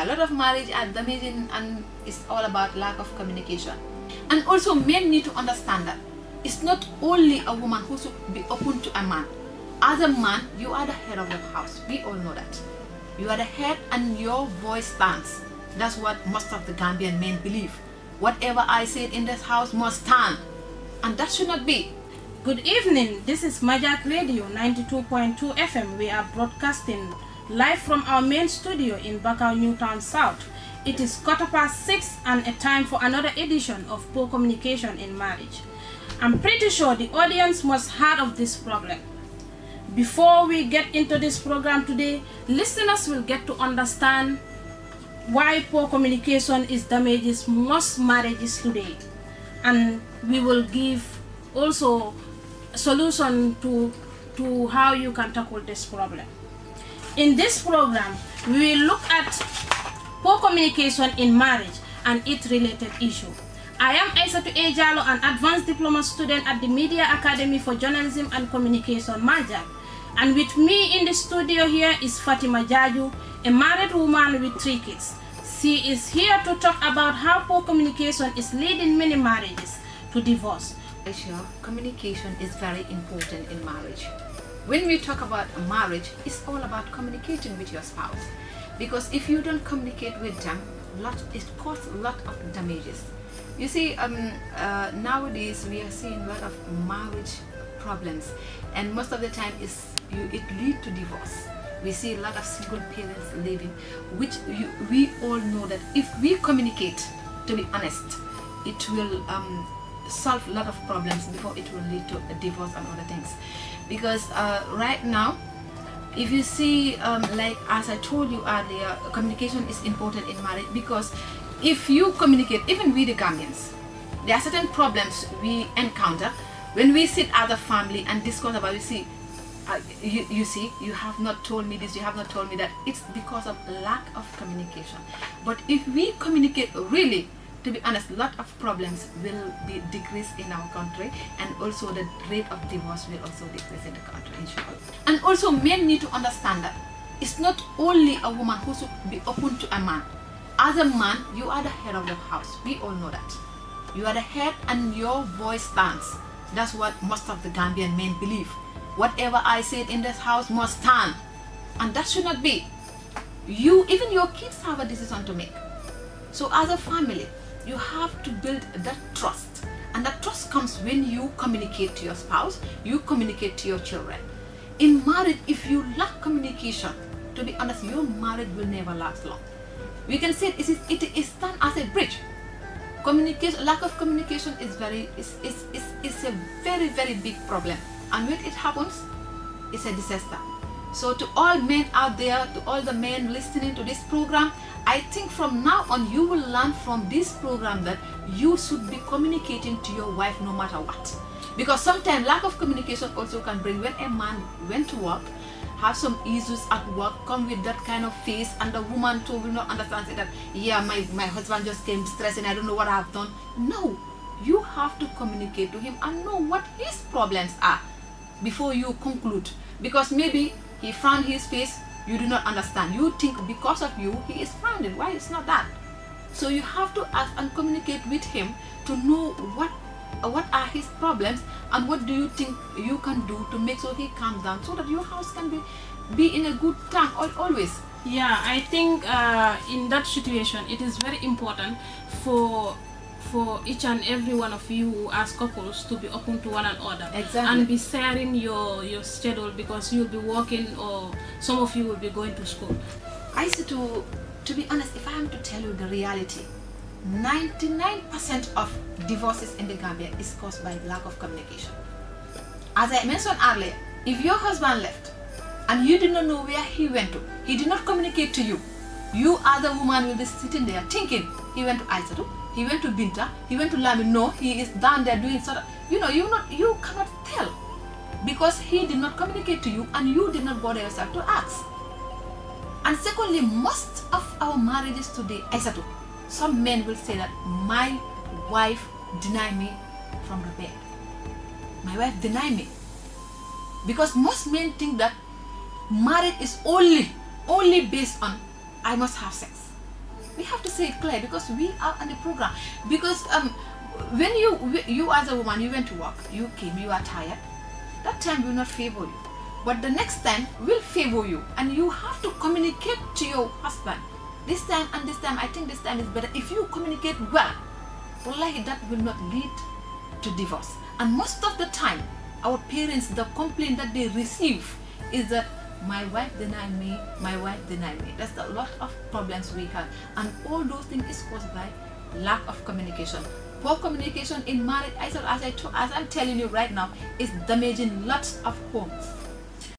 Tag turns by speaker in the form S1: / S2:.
S1: A lot of marriage are damaging, and it's all about lack of communication. And also men need to understand that it's not only a woman who should be open to a man. As a man, you are the head of the house. We all know that. You are the head and your voice stands. That's what most of the Gambian men believe. Whatever I said in this house must stand. And that should not be.
S2: Good evening, this is Majak Radio 92.2 FM. We are broadcasting live from our main studio in Bakau, Newtown South. It is 6:15 and a time for another edition of Poor Communication in Marriage. I'm pretty sure the audience must have heard of this problem. Before we get into this program today, listeners will get to understand why poor communication is damaging most marriages today. And we will give also a solution to how you can tackle this problem. In this program, we will look at poor communication in marriage and its related issue. I am ISATOU JALLOW, an advanced diploma student at the Media Academy for Journalism and Communication, Majak. And with me in the studio here is Fatima Jaju, a married woman with 3 kids. She is here to talk about how poor communication is leading many marriages to divorce.
S1: Sure, communication is very important in marriage. When we talk about a marriage, it's all about communicating with your spouse. Because if you don't communicate with them, it causes a lot of damages. You see, nowadays we are seeing a lot of marriage problems, and most of the time it leads to divorce. We see a lot of single parents living, which we all know that if we communicate, to be honest, it will solve a lot of problems before it will lead to a divorce and other things. Because right now, if you see, like as I told you earlier, communication is important in marriage, because if you communicate, even we the Gambians, there are certain problems we encounter when we sit as a family and discuss about, you see, you have not told me this, you have not told me that. It's because of lack of communication. But if we communicate really, to be honest, a lot of problems will be decreased in our country, and also the rate of divorce will also decrease in the country, inshallah. And also men need to understand that it's not only a woman who should be open to a man. As a man, you are the head of the house. We all know that. You are the head and your voice stands. That's what most of the Gambian men believe. Whatever I said in this house must stand. And that should not be. Even your kids have a decision to make. So as a family, you have to build that trust. And that trust comes when you communicate to your spouse, you communicate to your children. In marriage, if you lack communication, to be honest, your marriage will never last long. We can say it is done as a bridge. Communication, lack of communication is a very, very big problem. And when it happens, it's a disaster. So to all men out there, to all the men listening to this program, I think from now on you will learn from this program that you should be communicating to your wife no matter what. Because sometimes lack of communication also can bring, when a man went to work, have some issues at work, come with that kind of face, and the woman too will not understand, say that, yeah, my husband just came stressed and I don't know what I've done. No, you have to communicate to him and know what his problems are before you conclude. Because maybe he frowned his face, you do not understand. You think because of you, he is frowning. Why? It's not that. So you have to ask and communicate with him to know what are his problems and what do you think you can do to make sure he calms down, so that your house can be in a good time always.
S2: Yeah, I think in that situation, it is very important for each and every one of you as couples to be open to one another.
S1: Exactly.
S2: And be sharing your schedule, because you'll be working or some of you will be going to school.
S1: I see, to be honest, if I am to tell you the reality, 99% of divorces in the Gambia is caused by lack of communication. As I mentioned earlier, if your husband left and you did not know where he went to, he did not communicate to you, you as a woman will be sitting there thinking he went to ISATOU, he went to Binta, he went to Lami. No, he is down there doing sort of, you cannot tell, because he did not communicate to you and you did not bother yourself to ask. And secondly, most of our marriages today, ISATOU, some men will say that my wife denied me from the bed. My wife denied me. Because most men think that marriage is only based on I must have sex. We have to say it clear because we are on the program. Because when you as a woman, you went to work, you came, you are tired, that time will not favor you. But the next time will favor you, and you have to communicate to your husband. This time and this time, I think this time is better. If you communicate well, wallahi, that will not lead to divorce. And most of the time, our parents, the complaint that they receive is that my wife denied me, my wife denied me. That's a lot of problems we have. And all those things is caused by lack of communication. Poor communication in marriage, as I'm telling you right now, is damaging lots of homes.